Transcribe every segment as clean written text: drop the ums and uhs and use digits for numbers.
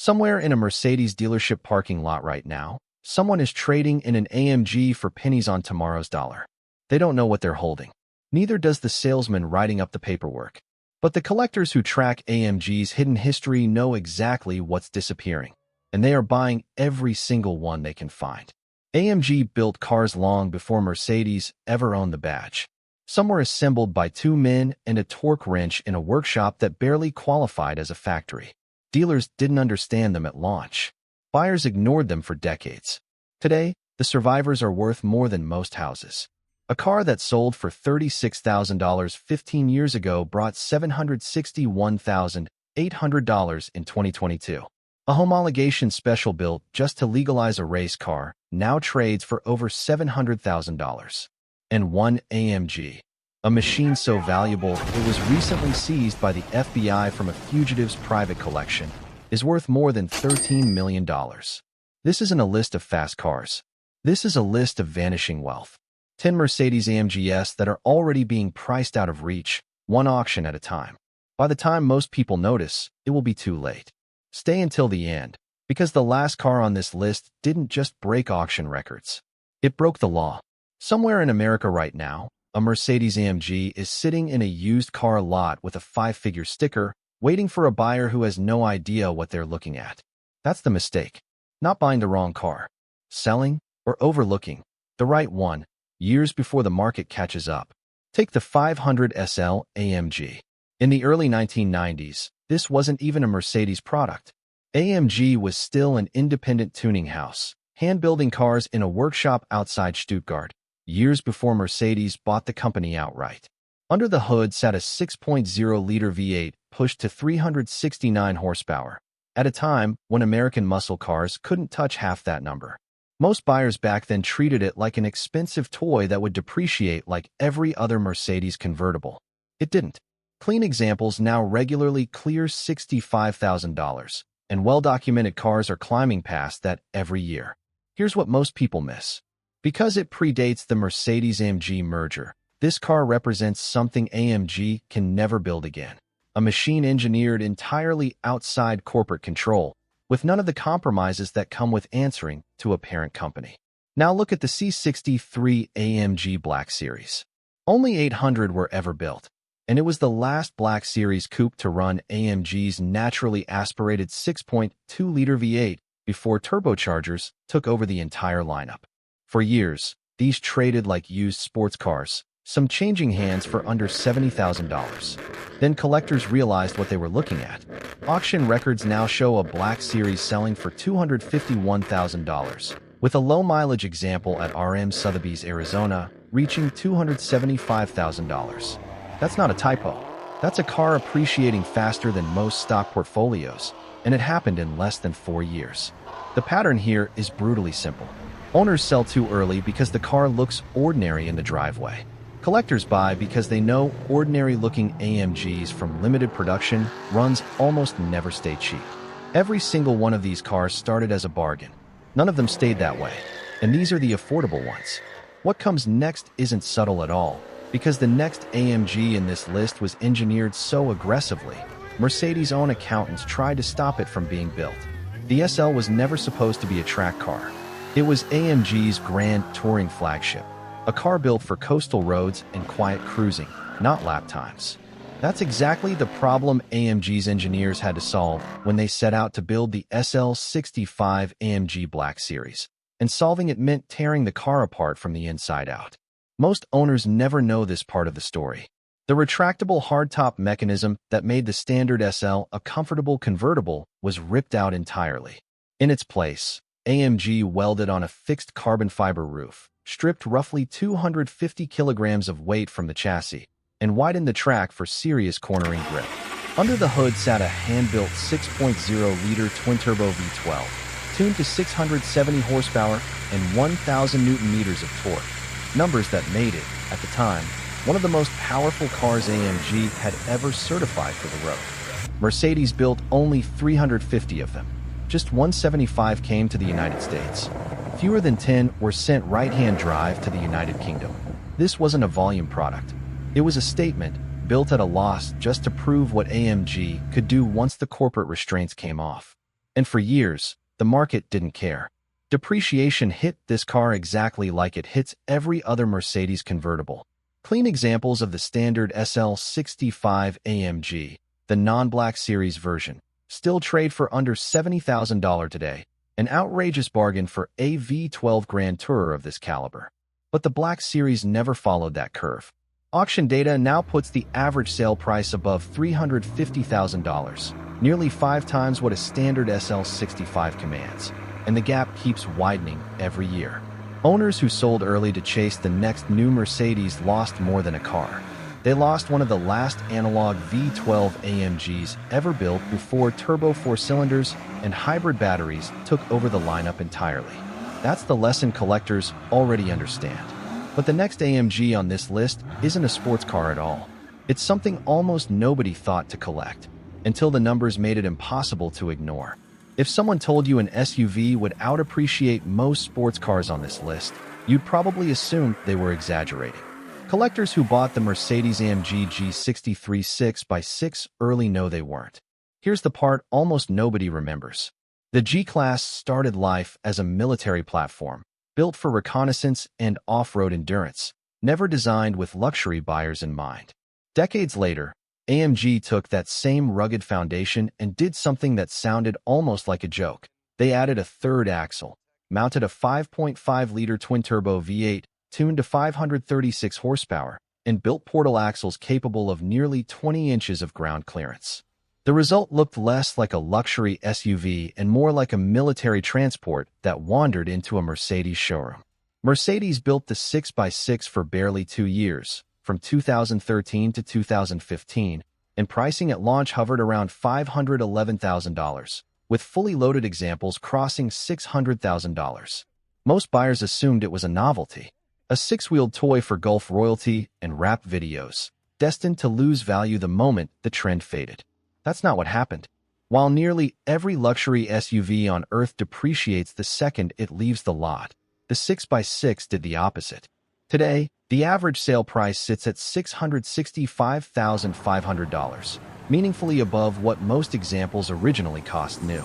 Somewhere in a Mercedes dealership parking lot right now, someone is trading in an AMG for pennies on tomorrow's dollar. They don't know what they're holding. Neither does the salesman writing up the paperwork. But the collectors who track AMG's hidden history know exactly what's disappearing, and they are buying every single one they can find. AMG built cars long before Mercedes ever owned the badge. Some were assembled by two men and a torque wrench in a workshop that barely qualified as a factory. Dealers didn't understand them at launch. Buyers ignored them for decades. Today, the survivors are worth more than most houses. A car that sold for $36,000 15 years ago brought $761,800 in 2022. A homologation special built just to legalize a race car now trades for over $700,000. And one AMG, a machine so valuable it was recently seized by the FBI from a fugitive's private collection, is worth more than $13 million. This isn't a list of fast cars. This is a list of vanishing wealth. 10 Mercedes AMGs that are already being priced out of reach, one auction at a time. By the time most people notice, it will be too late. Stay until the end, because the last car on this list didn't just break auction records. It broke the law. Somewhere in America right now, a Mercedes AMG is sitting in a used car lot with a 5-figure sticker, waiting for a buyer who has no idea what they're looking at. That's the mistake. Not buying the wrong car. Selling, or overlooking, the right one, years before the market catches up. Take the 500 SL AMG. In the early 1990s, this wasn't even a Mercedes product. AMG was still an independent tuning house, hand-building cars in a workshop outside Stuttgart, years before Mercedes bought the company outright. Under the hood sat a 6.0-liter V8 pushed to 369 horsepower, at a time when American muscle cars couldn't touch half that number. Most buyers back then treated it like an expensive toy that would depreciate like every other Mercedes convertible. It didn't. Clean examples now regularly clear $65,000, and well-documented cars are climbing past that every year. Here's what most people miss. Because it predates the Mercedes-AMG merger, this car represents something AMG can never build again. A machine engineered entirely outside corporate control, with none of the compromises that come with answering to a parent company. Now look at the C63 AMG Black Series. Only 800 were ever built, and it was the last Black Series coupe to run AMG's naturally aspirated 6.2-liter V8 before turbochargers took over the entire lineup. For years, these traded like used sports cars, some changing hands for under $70,000. Then collectors realized what they were looking at. Auction records now show a Black Series selling for $251,000, with a low-mileage example at RM Sotheby's, Arizona, reaching $275,000. That's not a typo. That's a car appreciating faster than most stock portfolios, and it happened in less than 4 years. The pattern here is brutally simple. Owners sell too early because the car looks ordinary in the driveway. Collectors buy because they know ordinary-looking AMGs from limited production runs almost never stay cheap. Every single one of these cars started as a bargain. None of them stayed that way, and these are the affordable ones. What comes next isn't subtle at all, because the next AMG in this list was engineered so aggressively, Mercedes' own accountants tried to stop it from being built. The SL was never supposed to be a track car. It was AMG's grand touring flagship, a car built for coastal roads and quiet cruising, not lap times. That's exactly the problem AMG's engineers had to solve when they set out to build the SL65 AMG Black Series, and solving it meant tearing the car apart from the inside out. Most owners never know this part of the story. The retractable hardtop mechanism that made the standard SL a comfortable convertible was ripped out entirely. In its place, AMG welded on a fixed carbon fiber roof, stripped roughly 250 kilograms of weight from the chassis, and widened the track for serious cornering grip. Under the hood sat a hand-built 6.0-liter twin-turbo V12, tuned to 670 horsepower and 1,000 newton-meters of torque, numbers that made it, at the time, one of the most powerful cars AMG had ever certified for the road. Mercedes built only 350 of them. Just 175 came to the United States. Fewer than 10 were sent right-hand drive to the United Kingdom. This wasn't a volume product. It was a statement, built at a loss just to prove what AMG could do once the corporate restraints came off. And for years, the market didn't care. Depreciation hit this car exactly like it hits every other Mercedes convertible. Clean examples of the standard SL65 AMG, the non-Black Series version, still trade for under $70,000 today, an outrageous bargain for a V12 Grand Tourer of this caliber. But the Black Series never followed that curve. Auction data now puts the average sale price above $350,000, nearly 5 times what a standard SL65 commands, and the gap keeps widening every year. Owners who sold early to chase the next new Mercedes lost more than a car. They lost one of the last analog V12 AMGs ever built before turbo 4-cylinders and hybrid batteries took over the lineup entirely. That's the lesson collectors already understand. But the next AMG on this list isn't a sports car at all. It's something almost nobody thought to collect, until the numbers made it impossible to ignore. If someone told you an SUV would out-appreciate most sports cars on this list, you'd probably assume they were exaggerating. Collectors who bought the Mercedes AMG G63 6x6 early know they weren't. Here's the part almost nobody remembers. The G-Class started life as a military platform, built for reconnaissance and off-road endurance, never designed with luxury buyers in mind. Decades later, AMG took that same rugged foundation and did something that sounded almost like a joke. They added a third axle, mounted a 5.5-liter twin-turbo V8 tuned to 536 horsepower, and built portal axles capable of nearly 20 inches of ground clearance. The result looked less like a luxury SUV and more like a military transport that wandered into a Mercedes showroom. Mercedes built the 6x6 for barely 2 years, from 2013 to 2015, and pricing at launch hovered around $511,000, with fully loaded examples crossing $600,000. Most buyers assumed it was a novelty, a six-wheeled toy for Gulf royalty and rap videos, destined to lose value the moment the trend faded. That's not what happened. While nearly every luxury SUV on Earth depreciates the second it leaves the lot, the 6x6 did the opposite. Today, the average sale price sits at $665,500, meaningfully above what most examples originally cost new.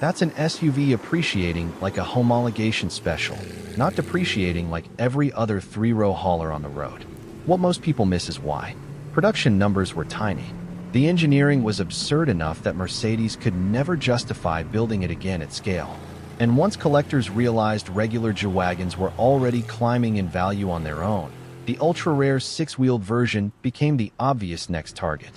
That's an SUV appreciating like a homologation special, not depreciating like every other 3-row hauler on the road. What most people miss is why. Production numbers were tiny. The engineering was absurd enough that Mercedes could never justify building it again at scale. And once collectors realized regular G-Wagons were already climbing in value on their own, the ultra-rare 6-wheeled version became the obvious next target.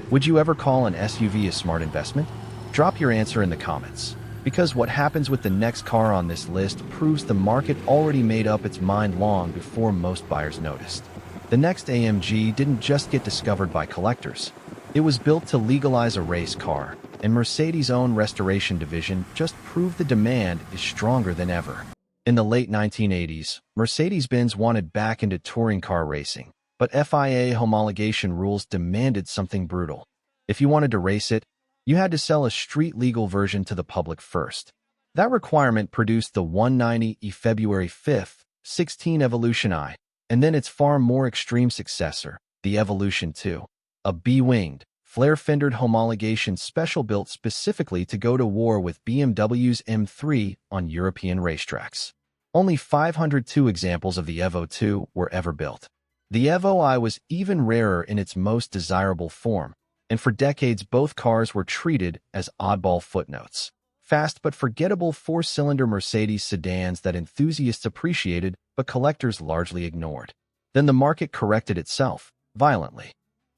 Would you ever call an SUV a smart investment? Drop your answer in the comments. Because what happens with the next car on this list proves the market already made up its mind long before most buyers noticed. The next AMG didn't just get discovered by collectors. It was built to legalize a race car, and Mercedes' own restoration division just proved the demand is stronger than ever. In the late 1980s, Mercedes-Benz wanted back into touring car racing, but FIA homologation rules demanded something brutal. If you wanted to race it, you had to sell a street-legal version to the public first. That requirement produced the 190e February 5th, 16 Evolution I, and then its far more extreme successor, the Evolution 2. A B-winged, flare-fendered homologation special built specifically to go to war with BMW's M3 on European racetracks. Only 502 examples of the Evo 2 were ever built. The Evo I was even rarer in its most desirable form, and for decades both cars were treated as oddball footnotes. Fast but forgettable 4-cylinder Mercedes sedans that enthusiasts appreciated but collectors largely ignored. Then the market corrected itself, violently.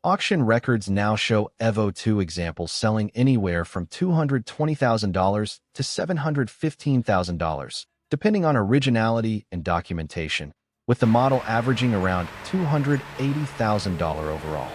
Auction records now show Evo 2 examples selling anywhere from $220,000 to $715,000, depending on originality and documentation, with the model averaging around $280,000 overall.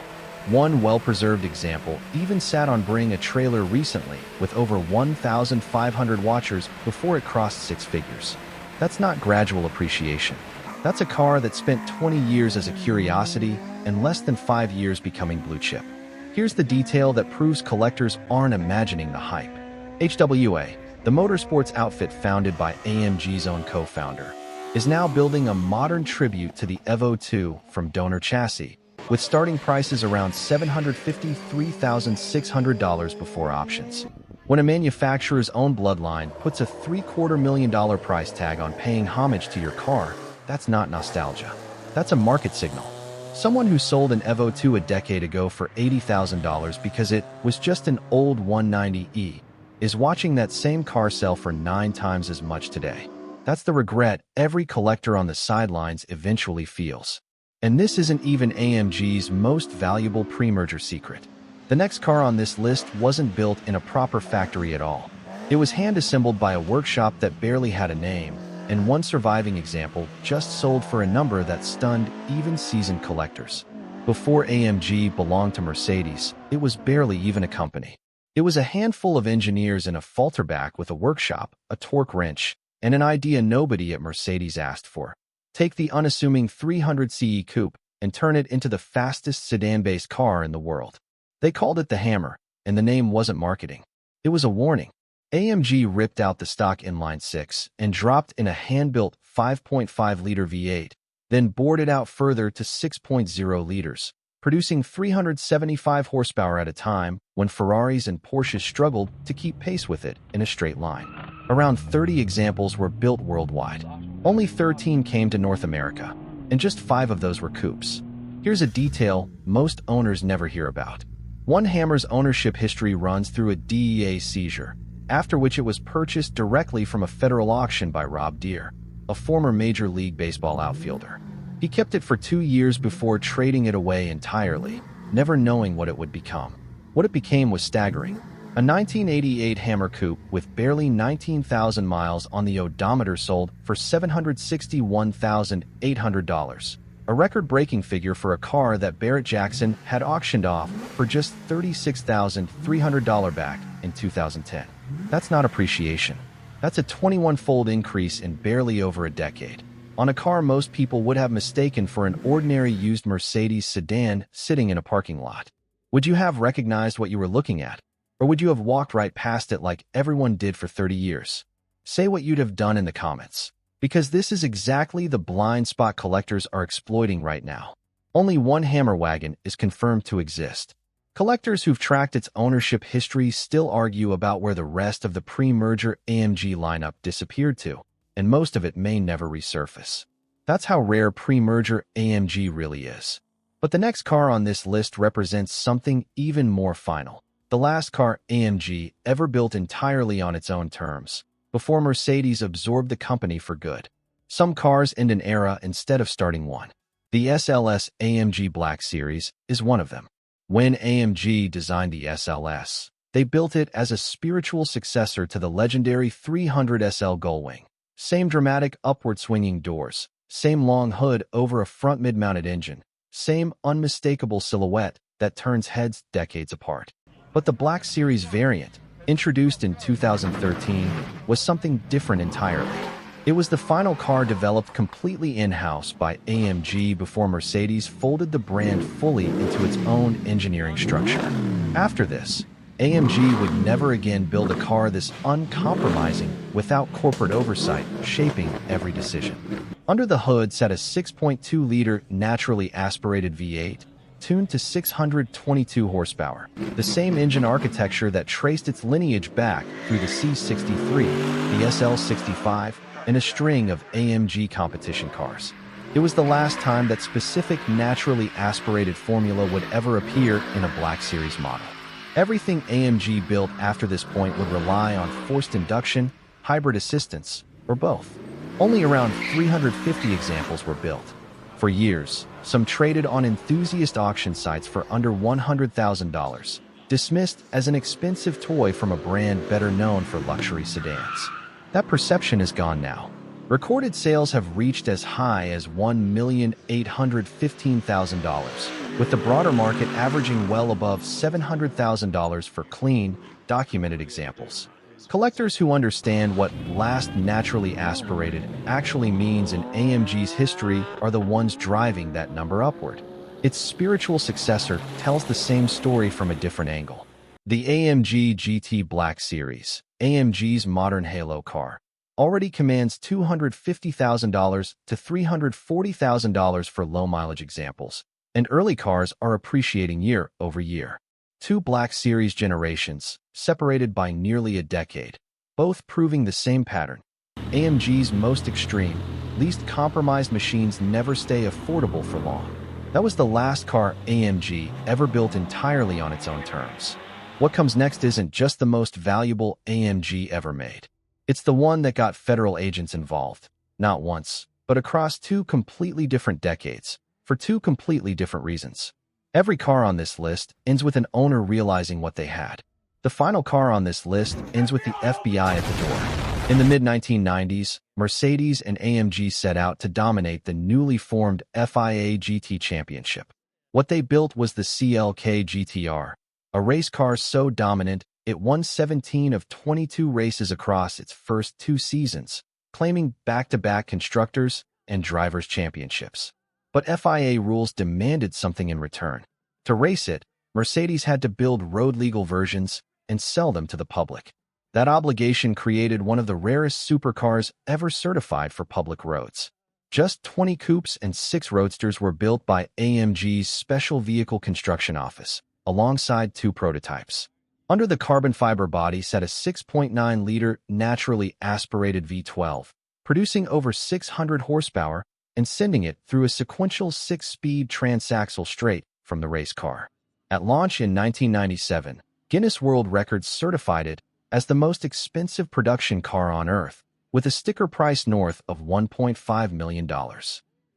One well-preserved example even sat on Bring a Trailer recently with over 1,500 watchers before it crossed 6 figures. That's not gradual appreciation. That's a car that spent 20 years as a curiosity and less than 5 years becoming blue chip. Here's the detail that proves collectors aren't imagining the hype. HWA, the motorsports outfit founded by AMG's own co-founder, is now building a modern tribute to the Evo 2 from donor chassis, with starting prices around $753,600 before options. When a manufacturer's own bloodline puts a $750,000 price tag on paying homage to your car, that's not nostalgia. That's a market signal. Someone who sold an Evo 2 a decade ago for $80,000 because it was just an old 190e is watching that same car sell for 9 times as much today. That's the regret every collector on the sidelines eventually feels. And this isn't even AMG's most valuable pre-merger secret. The next car on this list wasn't built in a proper factory at all. It was hand-assembled by a workshop that barely had a name, and one surviving example just sold for a number that stunned even seasoned collectors. Before AMG belonged to Mercedes, it was barely even a company. It was a handful of engineers in a falterback with a workshop, a torque wrench, and an idea nobody at Mercedes asked for. Take the unassuming 300 CE coupe and turn it into the fastest sedan-based car in the world. They called it the Hammer, and the name wasn't marketing. It was a warning. AMG ripped out the stock inline-six and dropped in a hand-built 5.5-liter V8, then bored it out further to 6.0 liters, producing 375 horsepower at a time when Ferraris and Porsches struggled to keep pace with it in a straight line. Around 30 examples were built worldwide. Only 13 came to North America, and just 5 of those were coupes. Here's a detail most owners never hear about. One Hammer's ownership history runs through a DEA seizure, after which it was purchased directly from a federal auction by Rob Deere, a former Major League Baseball outfielder. He kept it for 2 years before trading it away entirely, never knowing what it would become. What it became was staggering. A 1988 Hammer coupe with barely 19,000 miles on the odometer sold for $761,800, a record-breaking figure for a car that Barrett Jackson had auctioned off for just $36,300 back in 2010. That's not appreciation. That's a 21-fold increase in barely over a decade, on a car most people would have mistaken for an ordinary used Mercedes sedan sitting in a parking lot. Would you have recognized what you were looking at? Or would you have walked right past it like everyone did for 30 years? Say what you'd have done in the comments, because this is exactly the blind spot collectors are exploiting right now. Only one Hammer wagon is confirmed to exist. Collectors who've tracked its ownership history still argue about where the rest of the pre-merger AMG lineup disappeared to, and most of it may never resurface. That's how rare pre-merger AMG really is. But the next car on this list represents something even more final. The last car AMG ever built entirely on its own terms, before Mercedes absorbed the company for good. Some cars end an era instead of starting one. The SLS AMG Black Series is one of them. When AMG designed the SLS, they built it as a spiritual successor to the legendary 300 SL Gullwing. Same dramatic upward-swinging doors, same long hood over a front mid-mounted engine, same unmistakable silhouette that turns heads decades apart. But the Black Series variant, introduced in 2013, was something different entirely. It was the final car developed completely in-house by AMG before Mercedes folded the brand fully into its own engineering structure. After this, AMG would never again build a car this uncompromising without corporate oversight shaping every decision. Under the hood sat a 6.2-liter naturally aspirated V8, tuned to 622 horsepower, the same engine architecture that traced its lineage back through the C63, the SL65, and a string of AMG competition cars. It was the last time that specific naturally aspirated formula would ever appear in a Black Series model. Everything AMG built after this point would rely on forced induction, hybrid assistance, or both. Only around 350 examples were built. For years, some traded on enthusiast auction sites for under $100,000, dismissed as an expensive toy from a brand better known for luxury sedans. That perception is gone now. Recorded sales have reached as high as $1,815,000, with the broader market averaging well above $700,000 for clean, documented examples. Collectors who understand what last naturally aspirated actually means in AMG's history are the ones driving that number upward. Its spiritual successor tells the same story from a different angle. The AMG GT Black Series, AMG's modern halo car, already commands $250,000 to $340,000 for low-mileage examples, and early cars are appreciating year over year. Two Black Series generations, separated by nearly a decade, both proving the same pattern. AMG's most extreme, least compromised machines never stay affordable for long. That was the last car AMG ever built entirely on its own terms. What comes next isn't just the most valuable AMG ever made. It's the one that got federal agents involved, not once, but across two completely different decades, for two completely different reasons. Every car on this list ends with an owner realizing what they had. The final car on this list ends with the FBI at the door. In the mid-1990s, Mercedes and AMG set out to dominate the newly formed FIA GT Championship. What they built was the CLK GTR, a race car so dominant it won 17 of 22 races across its first two seasons, claiming back-to-back constructors and drivers' championships. But FIA rules demanded something in return. To race it, Mercedes had to build road-legal versions and sell them to the public. That obligation created one of the rarest supercars ever certified for public roads. Just 20 coupes and 6 roadsters were built by AMG's Special Vehicle Construction Office, alongside 2 prototypes. Under the carbon fiber body sat a 6.9-liter naturally aspirated V12, producing over 600 horsepower and sending it through a sequential 6-speed transaxle straight from the race car. At launch in 1997, Guinness World Records certified it as the most expensive production car on Earth, with a sticker price north of $1.5 million.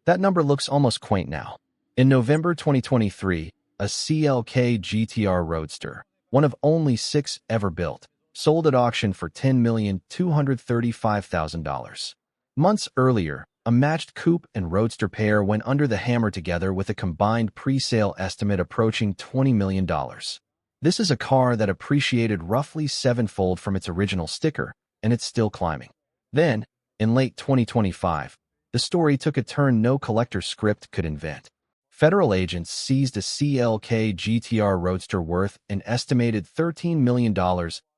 That number looks almost quaint now. In November 2023, a CLK GTR Roadster, one of only 6 ever built, sold at auction for $10,235,000. Months earlier, a matched coupe and roadster pair went under the hammer together with a combined pre-sale estimate approaching $20 million. This is a car that appreciated roughly 7-fold from its original sticker, and it's still climbing. Then, in late 2025, the story took a turn no collector script could invent. Federal agents seized a CLK GTR Roadster worth an estimated $13 million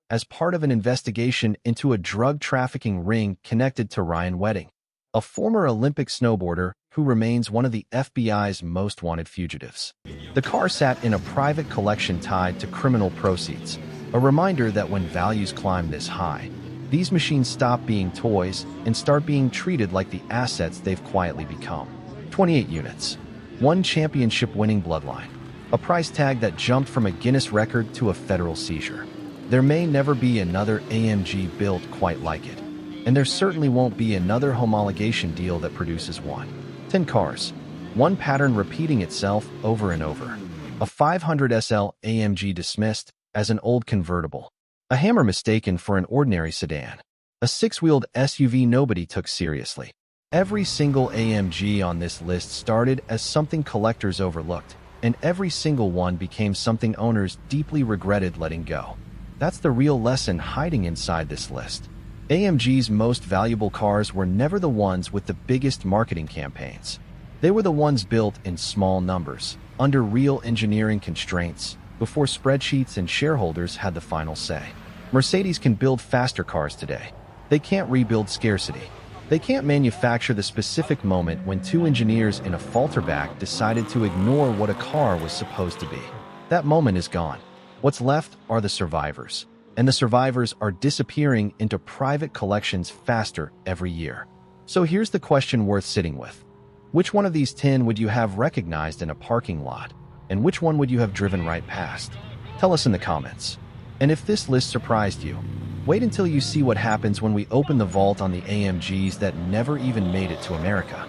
as part of an investigation into a drug trafficking ring connected to Ryan Wedding, a former Olympic snowboarder who remains one of the FBI's most wanted fugitives. The car sat in a private collection tied to criminal proceeds, a reminder that when values climb this high, these machines stop being toys and start being treated like the assets they've quietly become. 28 units. One championship-winning bloodline. A price tag that jumped from a Guinness record to a federal seizure. There may never be another AMG built quite like it. And there certainly won't be another homologation deal that produces one. 10 cars. One pattern repeating itself over and over. A 500 SL AMG dismissed as an old convertible. A Hammer mistaken for an ordinary sedan. A 6-wheeled SUV nobody took seriously. Every single AMG on this list started as something collectors overlooked, and every single one became something owners deeply regretted letting go. That's the real lesson hiding inside this list. AMG's most valuable cars were never the ones with the biggest marketing campaigns. They were the ones built in small numbers, under real engineering constraints, before spreadsheets and shareholders had the final say. Mercedes can build faster cars today. They can't rebuild scarcity. They can't manufacture the specific moment when 2 engineers in a falterback decided to ignore what a car was supposed to be. That moment is gone. What's left are the survivors. And the survivors are disappearing into private collections faster every year. So here's the question worth sitting with. Which one of these 10 would you have recognized in a parking lot? And which one would you have driven right past? Tell us in the comments. And if this list surprised you, wait until you see what happens when we open the vault on the AMGs that never even made it to America.